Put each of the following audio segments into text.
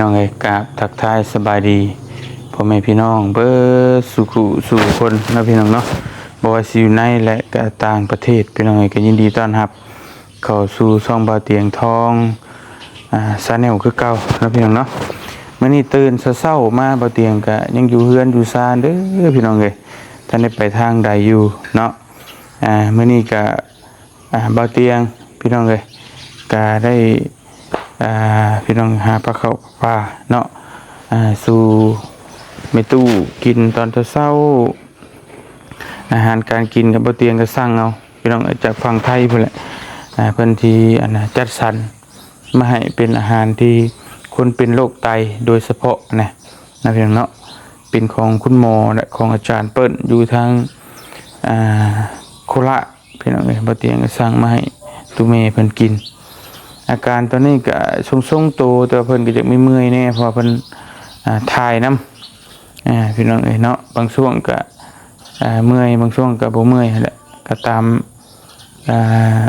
น้องเอ้ยกราบทักทายสบายดีพ่อแม่พี่น้องเบิดสุขุสู่คนนะพี่น้องเนาะบ่ว่าสิอยู่ในและก็ต่างประเทศพี่น้องเอ้ยก็ยินดีต้อนรับเข้าสู่ช่องบ่าวเตียงทองชาแนลคือเก่านะพี่น้องเนาะมื้อนี้ตื่นเช้าๆมาบ่าวเตียงก็ยังอยู่เฮือนอยู่ศาลเด้อพี่น้องเอ้ยท่านได้ไปทางใดอยู่เนาะมื้อนี้ก็บ่าวเตียงพี่น้องเอ้ยก็ได้พี่น้องหาปลาเข้าปลาเนาะสู่เมตู้กินตอนเช้าอาหารการกินกับบ่เตียงก็สั่งเอาพี่น้องจากฝั่งไทยพุ่นแหละเพิ่นที่จัดสรรมาให้เป็นอาหารที่คนเป็นโรคไตโดยเฉพาะนะพี่น้องเนาะเป็นของคุณหมอและของอาจารย์เปิ้ลอยู่ทางโคราชพี่น้องบ่เตียงก็สั่งมาให้ตุเมเพิ่นกินอาการตอนนี้ก็ทรงๆโตแต่เพิ่นก็จะไม่เมื่อยแน่เพราะเพิ่นถ่ายน้ำพี่น้องเนาะบางช่วงก็เมื่อยบางช่วงก็บ่เมื่อยแหละก็ตาม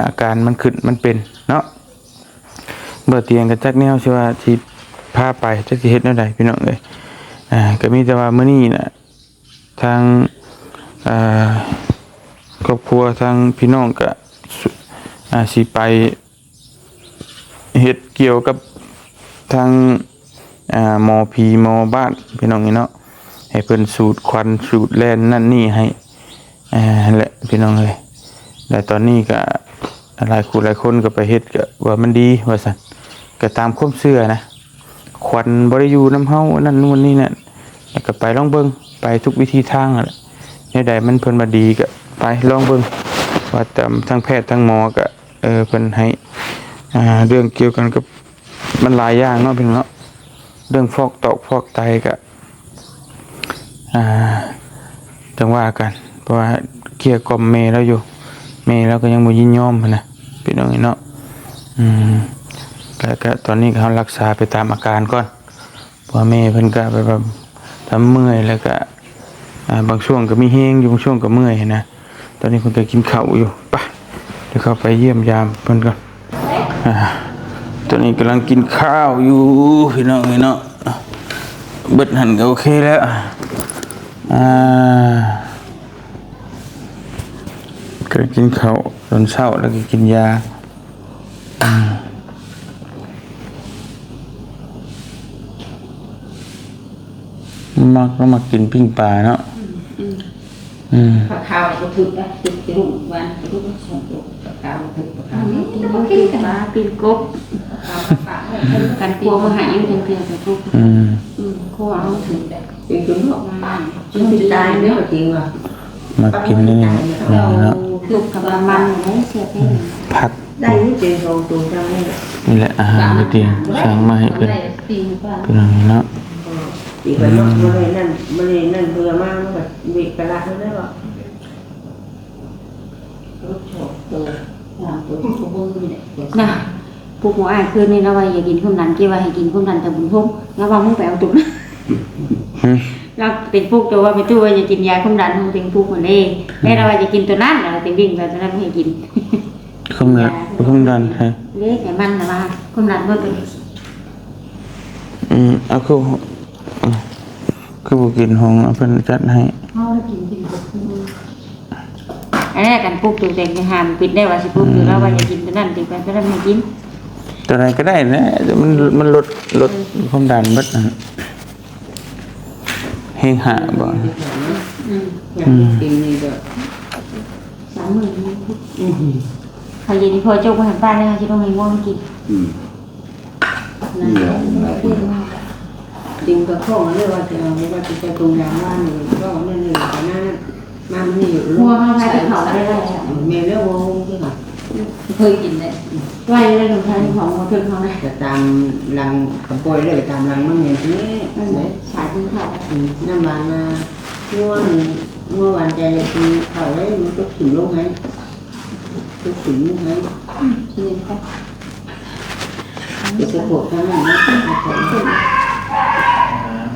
อาการมันขึ้นมันเป็นเนาะเบื่อเตียงก็จักแนวสิว่าสิพาไปจักสิเฮ็ดแนวใดพี่น้องเอ้ยก็มีแต่ว่ามื้อนี้น่ะทางครอบครัวทางพี่น้องก็สิไปเฮ็ดเกี่ยวกับทางหมอผีหมอบ้านพี่น้องนี่เนาะให้เพิ่นสูดควันสูดแล่นนั่นนี่ให้แหละพี่น้องเอ้ยแต่ตอนนี้ก็หลายคนก็ไปเฮ็ดก็ว่ามันดีว่าซั่นก็ตามความเชื่อนะควันบ่ได้อยู่นำเฮานั่นนู่นนี่นั่นแล้วก็ไปลองเบิ่งไปทุกวิธีทางนั่นแหละแนวใดมันเพิ่นมาดีก็ไปลองเบิ่งว่าตามทางแพทย์ทางหมอก็เพิ่นให้เรื่องเกี่ยวกันกับมันหลายอย่างเนาะพี่น้องเนาะเรื่องฟอกไตก็จังว่ากันเพราะว่าเคลียร์กล่อมเมแล้วอยู่เมแล้วก็ยังบ่ยินยอมนะพี่น้องเนาะก็ตอนนี้เขารักษาไปตามอาการก่อนเพราะเมเพิ่นก็ไปแบบทำเมื่อยแล้วก็บางช่วงก็มีแห้งอยู่บางช่วงก็เมื่อยนะตอนนี้เพิ่นก็กินข้าวอยู่ไปเดี๋ยวเข้าไปเยี่ยมยามเพิ่นก่อนตอนนี้กำลังกินข้าวอยู่พี่น้องเนาะเบิดหันก็โอเคแล้วก็กินข้าวตอนเช้าแล้วก็กินยามักกินปิ้งปลาเนาะข้าวก็ถึกนะถึกจะรุ่งวันถึกสองตัวข้าวถึกข้าวนี่กินปลากินกบกันกลัวมาหายอยู่เพียงแต่กบกลัวเอาถึงแต่เป็นจุดออกมาจนตายเนี่ยจริงว่ะมากินนี่แล้วลูกกับมันไม่เสียเป็นผักได้นี่เจอโรงตัวจังนี่แหละอาหารที่เตรียมสั่งมาให้เป็นอย่างนี้เนาะอีกแล้วมาเลยนั่นเบื่อมากแบบวิกระนั่นได้หรอน่ะพวกหัวอ้ายคืนนี้นะว่าอย่ากินข้าวนันกี่ว่าให้กินข้าวนันแต่บุญพุ่งแล้วว่ามึงไปเอาจุกนะเราติดพวกตัวว่าไปตู้ว่าอย่ากินยาข้าวนันมึงติดพวกมันเองแม่เราว่าจะกินตัวนั้นเราติดวิ่งไปตัวนั้นไม่ให้กินข้าวนันฮะเล็กแต่มันนะว่าข้าวนันก็เป็นเอาคือบุกินห้องเพิ่นจัดให้เขากินอันนี้กันปลูกตัวเองในหามปิดได้ว่าสิปลูกอยู่แล้วว่าอย่ากินตัวนั้นติดไปตัวนั้นไม่กินตัวไหนก็ได้นะมันลดความดันบัดนะเฮงหะบ่กินนี่ก็30,000ใครยินดีพอเจ้าก็หันป้าได้ค่ะที่ต้องให้ง่วงกินจริงก็ข้อเรื่องว่าจะไม่ว่าจะตรงยามว่าหนึ่งก็นั่นหนึ่งแต่นั่นมันนี่อยู่หัวมันใช้เขาได้เลยเมล์เรื่องวงที่ไหนเคยกินเลยไล่ได้ตรงท้ายของหัวถึงเขาเลยแต่ตามรังกระโปรงเลยตามรังมันอย่างนี้สายที่เขาน้ำมันมาเมื่อวันใจเลยคือเขาได้มันก็ถึงลูกไหมก็ถึงลูกไหมใช่ไหมครับจะปวดทั้งนั้น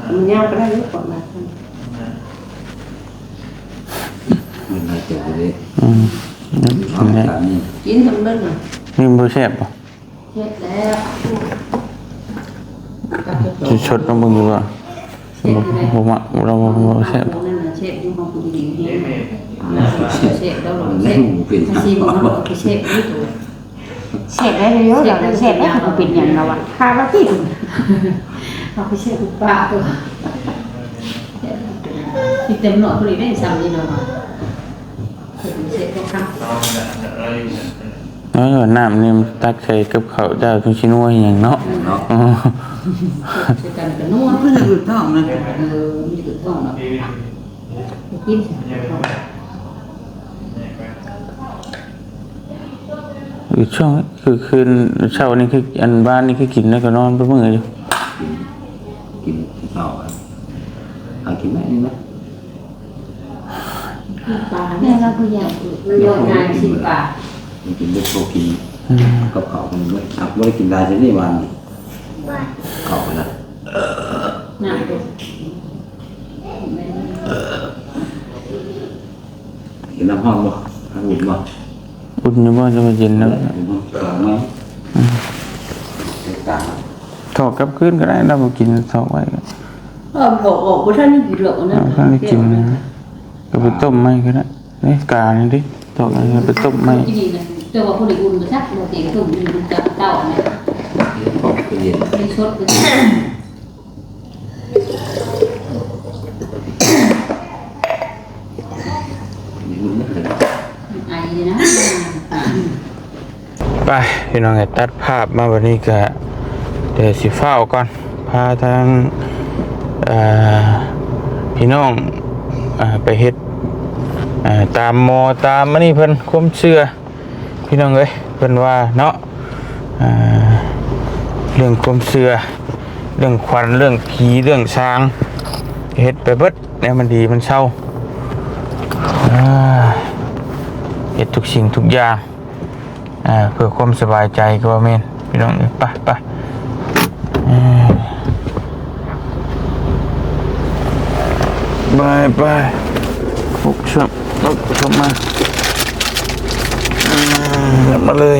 มันยากก็ได้เยอะกว่านั้นมันมาเจอเลยกินทำเล่นเหรอมีมือแซ่บป่ะเสร็จแล้วกับ สิชดน้ำมึงอยู่ว่าบ่มาเราบ่แซ่บ นั่นน่ะเชฟอยู่ของผู้หญิงนี่เชฟแล้วเราเชฟซีของเราเชฟนี่ตัว เสร็จได้เลยเยอะเราเสร็จได้ก็เป็นอย่างเราอะค่าละที่ เราไปเชฟคุณป้าตัวที่เต็มหน่อยคนนี้ได้ซ้ำนี่เนาะเชฟก็ค่ะ น้อยกว่าน้ำนี่มันตักใส่กับข้าวเจ้าทุกชิ้นว่าอย่างเนาะ เนาะ อ๋อ เชฟกันกันนัว เพื่อนอื่นท้องนะ มันจะต้องเนาะกิน คือช่วงคือคืนเช้านี่คืออันบ้านนี่คือกินแล้วก็นอนไปมื้ออยู่ กินข้าวเอากินไหมนี่ไหม ปลาเนี่ยเราคืออย่างโยนงานสิปลา กินด้วยโปรกินกับข้าวกันด้วยอักไม่ได้กินได้จะได้วันข้าวนะ น้ำตัว กินน้ำห้องบ่น้ำอุ่นบ่ อุ่นอยู่บ่จะมาเย็นแล้ว ข้าวไหมต่าง ถอกกลับคืนก็ได้เราบ่กินถอกไว้ก็ ออกท่านนี่กี่เหลือนะ เอาข้างนี้กินก็ไปต้มไหมก็ได้นี่กานี่ดิถอกอะไรไปต้มไหม ที่นี่นะเจ้าว่าผู้ใดอุ่นก็ชักเราเตะตุ่มอยู่จะเต้าเนี่ย ๆข้าวเป็นเย็น ไม่ชดเลย อุ่นไม่ถึง ไอเลยนะ ไปพี่น้องให้ตัดภาพมาวันนี้ก็เดี๋ยวสิฟ้าวก่อนพาทางพี่น้องไปเฮ็ดตามหมอตามอันนี้เพิ่นความเชื่อพี่น้องเอ้ยเพิ่นว่าเนาะเรื่องความเชื่อเรื่องควันเรื่องผีเรื่องช้างเฮ็ดไปเบิดเนี่ยมันดีมันเศร้าเฮ็ดทุกสิ่งทุกอย่างเพื่อความสบายใจก็ว่าแม่นพี่น้องเอ้ยไปไปฟุกชับลุกเข้ามาอย่ามาเลย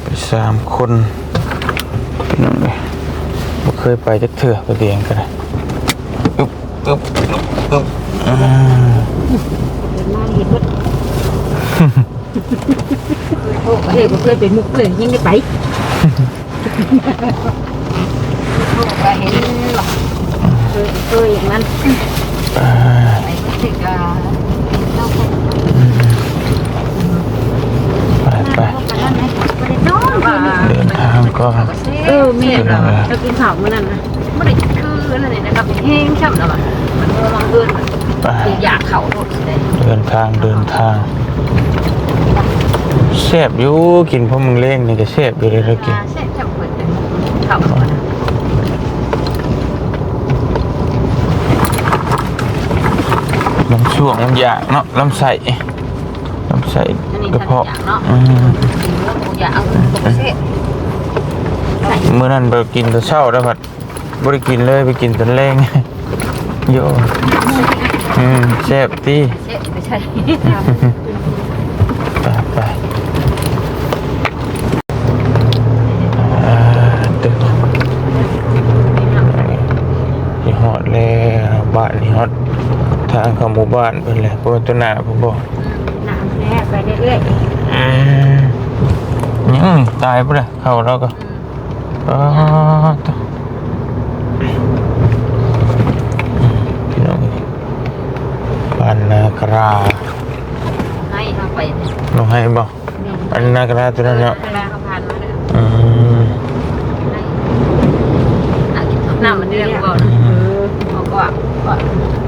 ไป3 คนพี่น้องเลยบ่เคยไปจักเทื่อไปเรียนกันเลยอึ๊บเดินมาเห็นรถโอ้เด็กเคยเป็นมุกเลยยังได้ไปไปเห็นหรอกเคยอย่างนั้นไปถึงก็ไปเดินทางก่อน แม่เรากินข้าวมื้อนั้นนะไม่ได้คืออะไรนะครับแห้งช่ำแล้วอ่ะมันบางเดือนอยากเข่าหมดเลย เดินทางแซ่บอยู่กินเพราะมึงเล่งนี่ก็แซ่บอยู่เลยเรากิน แซ่บจังเลยเข่า ลำช่วงลำยางเนาะลำไส้กระเพาะอยากเอาตัวเส้น เมื่อนั้นไปกินแต่เช้าแล้วผัดบริกินเลยไปกินตอนแรงโย่แซ่บที่ เส้นไม่ใช่ ไปเดินที่ฮอดแล้วบ้านที่ฮอดทางเข้าหมู่บ้านเป็นแหละเพราะว่าตัวหน้าผมบอก น้ำแน่ไปเรื่อย ยังตายปะเลยเข้าแล้วก็พี่น้องบ้านนากรา ๆให้เอาไป น้องให้บอกอันนากราตัวนั้นเนาะ เวลาเขาผ่านมาแล้ว น้ำมันเดือดก่อนเขาก็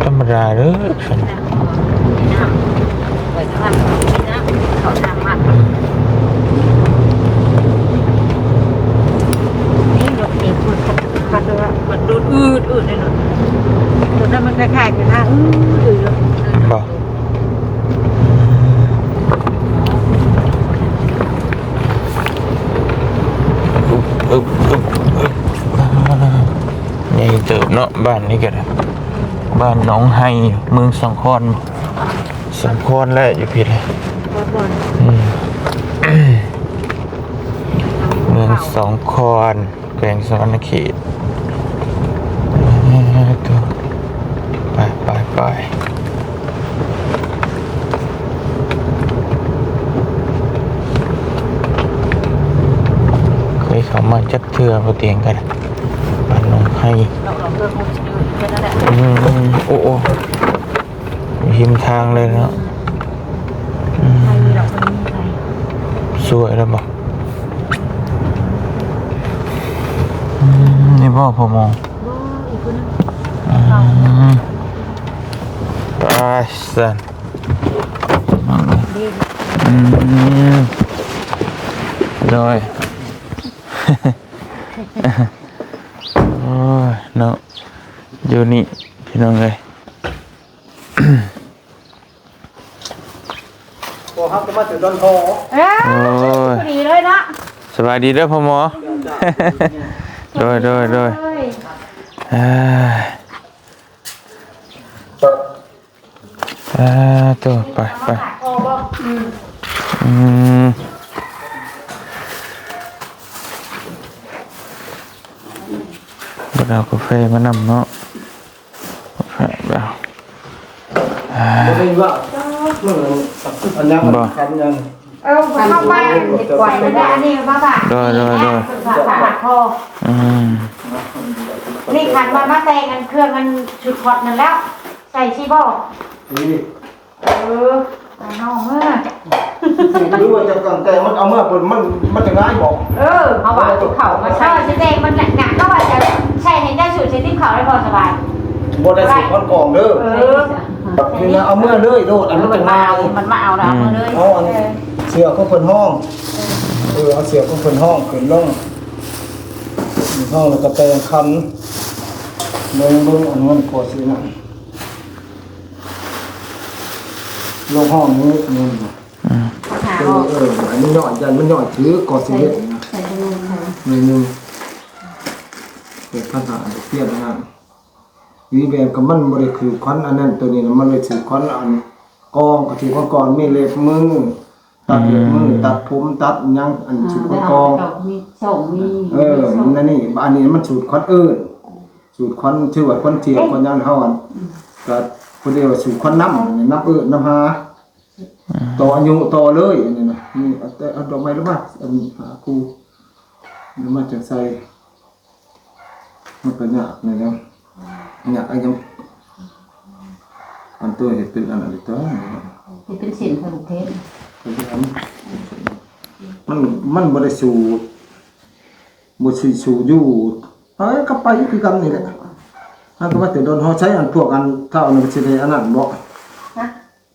ธรรมดาเด้อฉัน น้ำเปิดน้ำเขาทางมันนี่รถเองมันดูดอืดเลยเนาะรถนั้นมันคล้ายๆกันนะอืดเลย บอกอึบนี่เติบเนาะบ้านนี้กันบ้านหนองไฮเมืองสังคอนแหละอยู่ผิดเลย ก่อน 2 คอนแขวงสวรรณเขตตัวไปเคยเข้ามาจักเทื่อบ่เตียงกันบ้านหนองไห้ เราเลือกคงจะอยู่แค่นั้นแหละ โอ้หิมทางเลยเนาะ ใครมีดอกคนนี้ใคร สวยแล้วบอกนี่พ่อผมมอง อีกคนนึง ไปสัน ดี เลย โอ้ยเนาะอยู่นี่พี่น้องเลย โอ้ครับจะมาถึงดอนทอ เอ้ยดีเลยนะ สบายดีเด้อพ่อหมอ โดยตัวไปบ่เอากาแฟมานำเนาะกาแฟบ่ บ่ได้ว่าอันนั้นกันยัง เข้าไปเด็กกว่าแล้วอันนี้มาบ่าขาดคอนี่ขันมาแต่งกันเครื่องมันชุดพอดนั่นแล้วใส่ชีบ่ไปห้องเมื่อ หรือว่าจะกันแต่มันเอาเมื่อมันจะง่ายบอก เอาว่าติดเข่ามาใช่ใช่เด็กมันหนักก็ว่าจะใช่ในเจ้าสูตรใช้ติดเข่าได้พอสบาย บ่ได้สิคนกองเด้อนี่นะเอาเมื่อเลยโดดอันมันจะง่าย มันมาเอาเราเลย เอาอันเสือก็เพิ่นห้องเอาเสือก็เพิ่นห้องขึ้นลงห้องแล้วก็แต่งคันเบิ่งอันนั้นก็สินะลงห้องนี้นี่อันนี้หน่อยยันมันหน่อยถือก่อสิเฮ็ดนะนึงเป็นภาษาเทียบนะวีแบบกับมันบ่ได้คือควันอันนั้นตัวนี้มันเลยถือควันอันกองก็ถือก่อนมีเล็บมือตัดเล็บมือตัดผมตัดยังอันชุดกองมีส่งมี นั่นนี่อันนี้มันสูตรควันสูตรควันชื่อว่าควันเทียมควันยันเฮาอันก็ผู้เดียวสูตรควันน้ำน้ำน้ำหาต่ออายุต่อเลยอันนี้นะนี่เอาดอกไม้หรือว่าอันหาครูหรือมาจากใส่มันก็ยากนี่นะยากไอ้ยังอันตัวเห็ดเป็นอันอะไรตัวเป็นสิ่งผลิตเทศมันบ่ได้สูบ่สิสูอยู่ก็ไปคือกันนี่แหละถ้าก็ว่าแต่โดนเฮาใช้อันพวกอันเท่านั้นสิได้อันนั้นบ่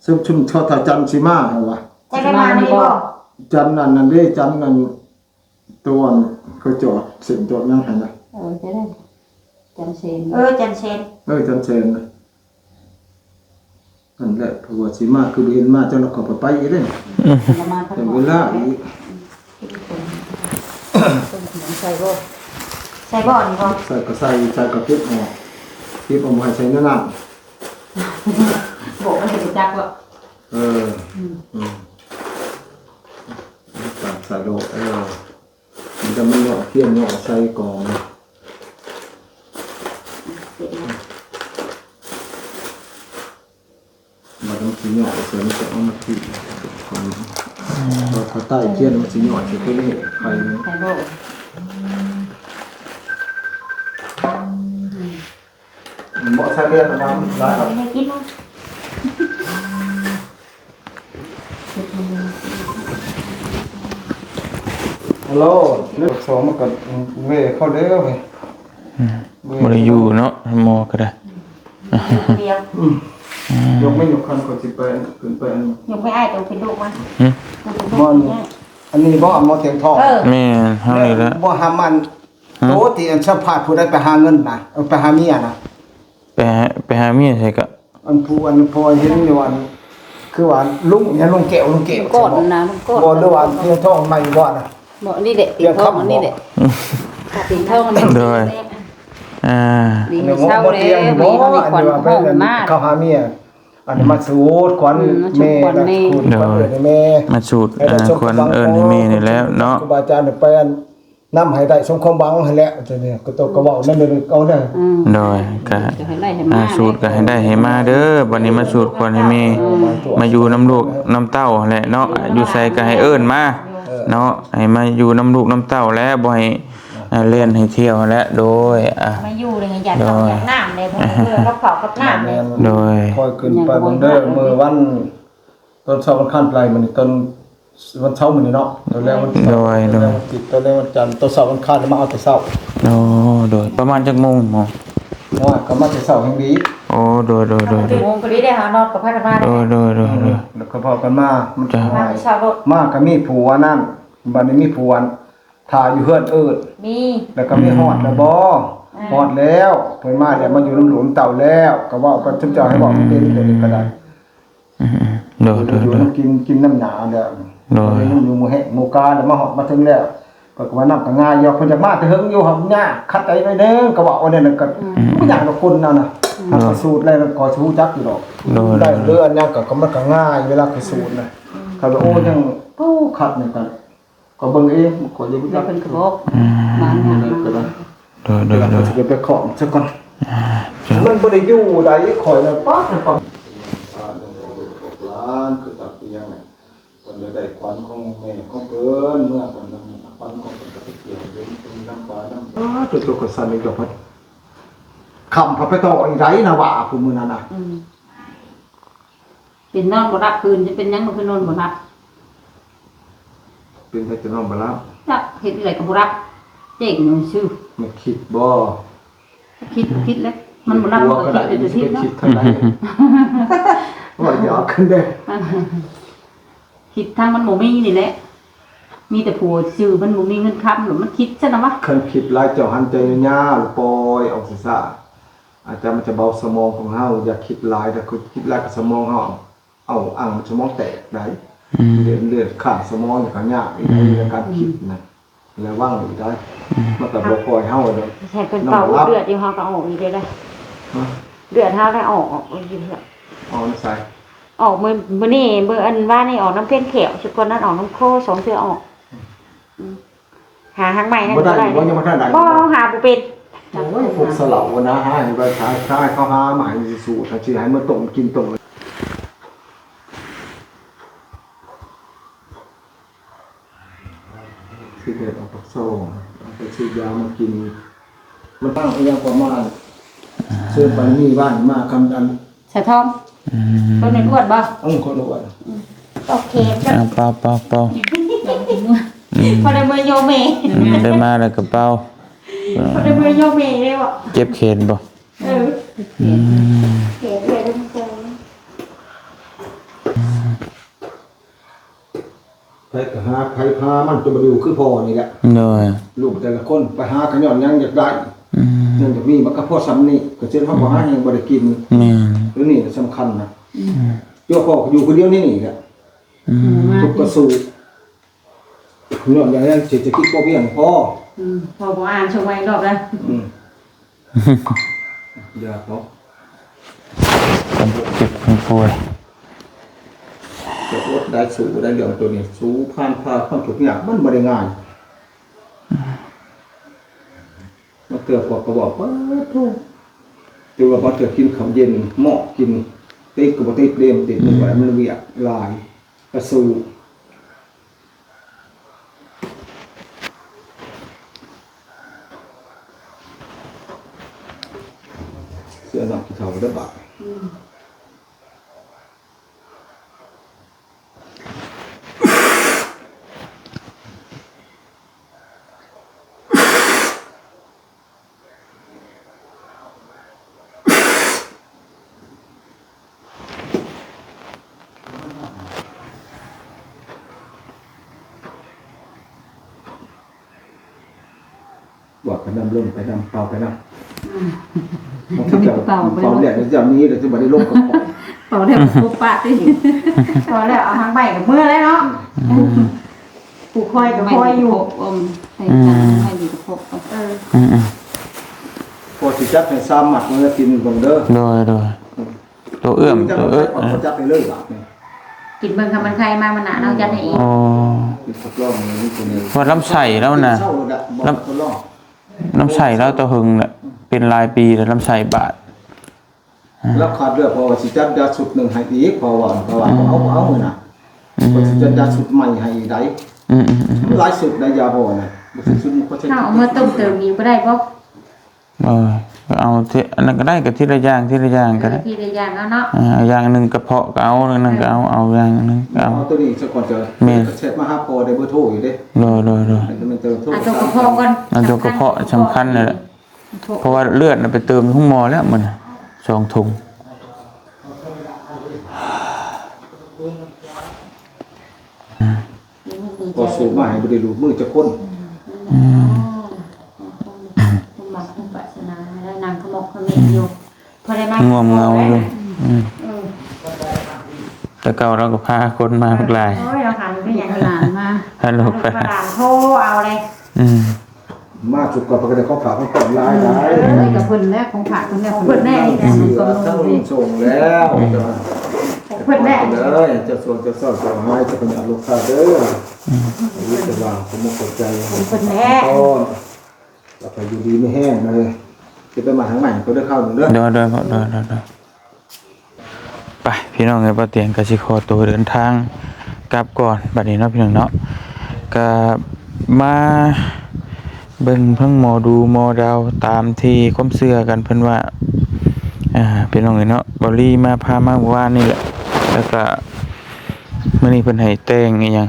ซึ่งชุมชนถ้าจันทร์สิมาเหรอวะ จะได้มานี่บ่ จันทร์นั่นเด้จันทร์นั่นตัวเขาจอดเส้นจอดยังหั่นน่ะ จะได้จันเชนจันเชนจันเชนนะนั่นแหละเพราะว่าสิมาคือเห็นมาจังก็ไปอีกเด้แต่เวลาอีกใส่บ่นี่บ่ใส่ก็ใส่ก็เก็บออกมาใส่น้ำบอกว่าสิจักว่าใส่โลมันจะไม่เหาะเทียมเหาะใส่กองมันต้องชิ้นเหาะเสริมจะเอามาที่พอใต้เทียนมันชิ้นเหาะจะเป็นไข่เหมาะใส่เรียนประมาณหลายครับฮัลโหลนี่สองมันก็เว่เข้าเด้อเว้ยบ่ได้อยู่เนาะหมอก็ได้เดียวย กไม่ยกคันก็สิไปขึ้นไปอันยกไม่อ้ายต้องเป็นลูกมันอันนี้บ่หมอเถียงทองแม่เฮานี่ละบ่หามันโตที่อันสัมภาษณ์ผู้ใดไปหาเงินน่ะไปหาเมียน่ะไปหาเมียใช่ก็อันผู้อันพอเห็นอยู่อันคือว่าลุงเนี่ยลุงแก้วกดนะลุงกดบ่หรือว่าเถียงทองใหม่บ่น่ะบ่นี่แหละติดทองนี่แหละติดทองมันด้วยดีเศร้าเลยมีควันห้องมากเขาหาเมียอันนี้มาสูดควันแม่แม่มาสูดควันเอิ้นให้แม่นี่แล้วเนาะครูบาอาจารย์ไปอัน นำให้ได้สมความหวังให้แล้วจังนี้ก็ต้องก็เว้านั่นเลยเอาได้ โดยก็ จะให้ไล่ให้มา สูตรก็ให้ได้ให้มาเด้อบัดนี้มาสูตรควรให้มีมาอยู่น้ำลูกน้ำเต้าแหละเนาะอยู่ไสก็ให้เอิ้นมาเนาะให้มาอยู่น้ำลูกน้ำเต้าแล้วบ่ให้เล่นให้เที่ยวแล้วโดยมาอยู่เลยอยากต้องอยากน้ำเลยเพราะเราเผากับน้ำเลย โดย คอยขึ้นไปเบิ่งเด้อมื้อวันต้นเช้าวันคันปลายมื้อนี้ต้นวันเช้ามื้อนี้เนาะตอนแรกวันเสาร์ตอนแรกวันอาทิตย์ตอนแรกวันจันทร์ต้นเช้าวันคันมาเอาแต่เช้า โอ้โดยประมาณจักโมงหมอ ว่าก็มาแต่เช้าแห่งดี โอ้โดย โมงก็ได้หานอนกับพัฒนา โดย แล้วก็พอกันมามัน มาชาวรถ มาก็มีผัวนั่นบัดนี้มีผัวถ่ายอยู่เฮือนเอิ้น มี แล้วก็มีฮอดแล้วบ่ฮอดแล้วเพิ่นมาแล้วมาอยู่น้ำหลวงเต่าแล้วก็เว้ากันจุ๊บเจ้าให้บอกเป็นตัวนี้ก็ได้ โดย อยู่น้ำกินน้ำหนาแล้วอยู่หมู่แหหมู่กาแล้วมาฮอดมาถึงแล้วก็ว่าน้ำก็ง่ายอยู่เพิ่นจักมาแต่เฮิงอยู่ครับยากคัดใจไว้เด้อก็ว่าว่าเนี่ยก็บ่อยากดอกคนนั่นน่ะถ้าสูตรแล้วก็สิฮู้จักอยู่ดอกได้เรืออันยังก็มันก็ง่ายเวลาสูตรน่ะเขาโอ้ยังโอ้คัดนี่ก็เบิ่งเองขออยู่ เรา จัก เป็นกระบอกมาเนี่ย โดย เราจะไปขอซะก่อนมันบ่ได้อยู่ใดข่อยน่ะป๊อดล้านคือตักเตียงน่ะเพิ่นได้ควันของแม่ของเพิ่นเมื่อเพิ่นควันของเพิ่นก็ไปเกี่ยวเรื่องตรงน้ำปลาน้ำตัวก็สั่นอีกดอกพัดคำพระไปต่ออีไรนะว่าผู้มื้อนั้นน่ะ เป็นนอนบ่รับคืนจะเป็นยังบ่คือนอนบ่รับ เป็นไปจะนอนบ่รับ จักเฮ็ดอะไรก็บ่รับเจ๊งหนูชื่อ มันคิดบ่ คิดแล้วมันบ่รับมันก็คิดเป็นอาทิตย์เนาะ คิดเท่าไหร่ว่าอยากขึ้นได้ คิดทางมันบ่มีนี่แหละมีแต่ผัวชื่อมันบ่มีเงินค้ำหรือมันคิดซะนะวะ คันคิดหลายเจ้าหันใจยาวปล่อยออกซะอาจจะมันจะเบาสมองของเฮาอย่าคิดหลายถ้าคิดหลายกับสมองเฮาเอาอ่างสมองแตกได้เลือดขาดสมองอย่างยากอีกในการคิดนะแล้วว่างอีกได้มันก็บ่ปล่อยเฮาเลย ใช่เป็นเป่าเลือดที่เขาก็ออกอีกได้เลือดเท้าได้ออกอีกเลือด เอาในใส่ ออกมือนี่เบอร์อันว่านี่ออกน้ำเพี้ยนเขียวชุดก่อนนั้นออกน้ำโค2 เทื่อออกหาทางใหม่นั่น บ่ ก็ ได้ ได้ บ่ยังบ่ทันได้ บ่หาบ่เป็น โอ้ยพวกสลับนะฮะให้ไปขายเขาหามาให้สูตรสิให้มาต้มกินต้มสิเด็ดออกปักซองเอาไปซื้อยามากินมันตั้งเอียงประมาณเชิญไปนี่บ้านมาคำดัน ใส่ทองต้นในอ้วนบ่ คนละวัน โอเคก็ เป่าพอได้เบอร์โยเม ได้มาแล้วก็เป่า พอได้เบอร์โยเมได้บ่ เจ็บเขนบ่ เออเขียนเลยทุกคน ไปก็หาใครพามันจะมาดูคือพ่อนี่แหละ โดย ลูกแต่ละคนไปหาขย้อนยังอยากได้ยังจะมีมันก็พ่อซ้ำนี่ก็เช่นเขาบอกหายังบ่ได้กิน แม่น หรือนี่สำคัญนะโยพ่ออยู่คนเดียวนี่แหละทุกกระสูย้อนอย่างนั้นจะคิดพ่อเพียงพ่อ พอบ่อ่านชมไว้รอบแล้ว อยากเนาะ คนเจ็บคนป่วย จะอดได้สู้ได้เรื่องตัวนี้สู้ผ่านความทุกข์ยากมันบ่ได้ง่ายมาเตือนพวกก็บอกว่าทุกตัวว่าเตือนกินข้าวเย็นหม้อกินติดก็บ่ติดเดมติดมันไว้มันเวียกลายกระสู้เสื้อหนักที่เท่าได้บาทบอกไปนำลงไปนำเปล่าไปนำมันที่เป่าแดดจะนี้เดี๋ยวจะบ่ได้ลงกับของ เป่าได้ปุ๊บปะติ พอแล้วเอาทางใบกับเมื่อแล้วเนาะผูกคอยกับคอยอยู่ ใส่จานให้อยู่กับพก พอสิจับให้ซ้ำหมัดมันจะกินเบิ่งเด้อ โดยตัวเอื้อม จับ ตัว ไปจับไปเลยบาดนี่ กินเบิ่งคำมันใครมามันหนาเราจะให้อีก อ๋อ ทดลองนี่ตัวนี้ ว่าลำไส้แล้วนะ เช่าระดับทดลอง ลำไส้แล้วตะหึงน่ะเป็นรายปีแล้วลำไส้บาด แล้วขาดเลือดพอสิจัดยาสุดหนึ่งให้อีกเพราะว่าเอามือน่ะพอสิจัดยาสุดใหม่ให้ได้ อืม หลายสุดได้ยาบ่น่ะบ่สิสุดมันก็ใช้ ข้าวเอามาต้มเติมอีกก็ได้บ่ เอาที่อันนั้นก็ได้กับทีละอย่างก็ได้ ที่ได้อย่างเอาเนาะ อย่างหนึงกระเพาะก็เอาอย่างหนึงก็เอาอย่างหนึงก็เอา เอาตัวนี้ซะก่อนจะเช็ดมาหาพอได้เบอร์โทรอยู่เด้ โดย ให้มันเจอโทร เอาตัวกระเพาะก่อน อันตัวกระเพาะสำคัญเลยแหละเพราะว่าเลือดน่ะไปเติมห้องหมอแล้วมัน2 ถุง พอสูบมาให้บ่ได้รูปมือจะคน คุณหมอคุณปัสนาได้นางขมกขมิ้นอยู่พอได้มา ง่วงเงาอยู่แต่เก่าเราก็พาคนมาพวกหลาย โอ้ยเราหาไม่อย่างหลานมา ฮัลโหล กระดาษโทรเอาเลย มาจุดก่อนปกติเขาฝากเขาก่อนหลาย เอ้ยกับเพิ่นแรกของฝากเพิ่นแรกของเพิ่นแรกนี่แต่มันก็ ทั้ง มี ส่งแล้ว ของเพิ่นแรก เลยจะส่งจะสอดจะให้จะเป็นลูกค้าเด้อนี่จะวางผมบ่เข้าใจ ของเพิ่นแรก ต้นเราไปอยู่ดีไม่แห้งเลยจะไปมาทางใหม่ก็ได้เข้าหนึ่งเด้อ เดี๋ยวไปพี่น้องไงป้าเตียงกสิขอตัวเดินทางกลับก่อนบัดนี้เนาะพี่น้องเนาะก็มาเบิ่งเพิ่งหมอดูหมอดาวตามที่ความเชื่อกันเพิ่นว่าพี่น้องเนาะบอลี่มาพามาเมื่อวานนี่แหละแล้วก็มื้อนี้เพิ่นให้แต่งอีหยัง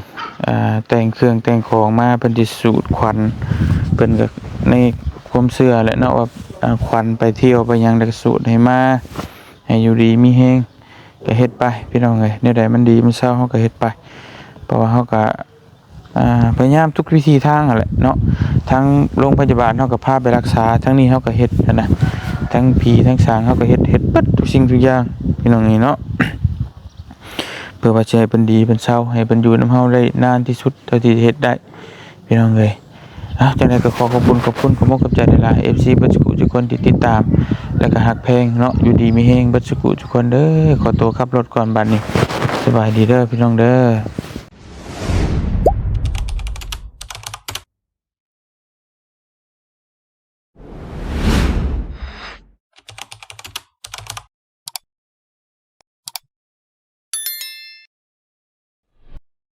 แต่งเครื่องแต่งของมาเพิ่นสิสูดควันเพิ่นก็ในความเชื่อแหละเนาะว่าควันไปเที่ยวไปหยังแล้วก็สูดให้มาให้อยู่ดีมีแฮงก็เฮ็ดไปพี่น้องเอ้ยแนวใดมันดีมันเศร้าเฮาก็เฮ็ดไปเพราะว่าเฮาก็พยายามทุกวิธีทางนั่นแหละเนาะทั้งโรงพยาบาลเฮาก็พาไปรักษาทั้งนี้เฮาก็เฮ็ดนะทั้งผีทั้งสางเฮาก็เฮ็ดเบิดทุกสิ่งทุกอย่างพี่น้องนี่เนาะเพื่อว่าจะให้เพิ่นดีเพิ่นเศร้าให้เพิ่นอยู่นำเฮาได้นานที่สุดเท่าที่จะเฮ็ดได้พี่น้องเอ้ยจังได๋ก็ขอบคุณขอบใจหลายๆ FC เบิดทุกคนที่ติดตามแล้วก็ฮักแพงเนาะอยู่ดีมีแฮงเบิดทุกคนเด้อขอตัวขับรถก่อนบัดนี้สบายดีเด้อพี่น้องเด้อ